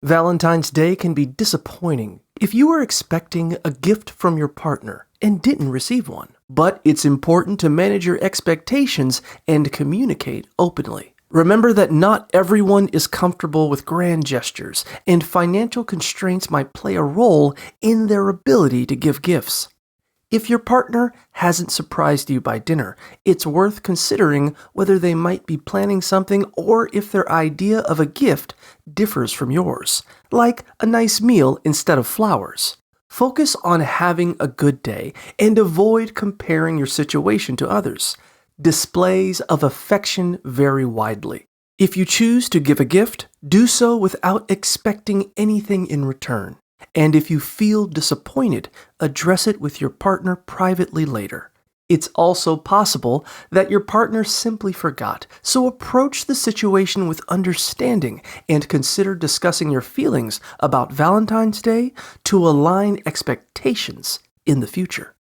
Valentine's Day can be disappointing if you were expecting a gift from your partner and didn't receive one. But it's important to manage your expectations and communicate openly. Remember that not everyone is comfortable with grand gestures, and financial constraints might play a role in their ability to give gifts. If your partner hasn't surprised you by dinner, it's worth considering whether they might be planning something or if their idea of a gift differs from yours, like a nice meal instead of flowers. Focus on having a good day and avoid comparing your situation to others. Displays of affection vary widely. If you choose to give a gift, do so without expecting anything in return. And if you feel disappointed, address it with your partner privately later. It's also possible that your partner simply forgot, so approach the situation with understanding and consider discussing your feelings about Valentine's Day to align expectations in the future.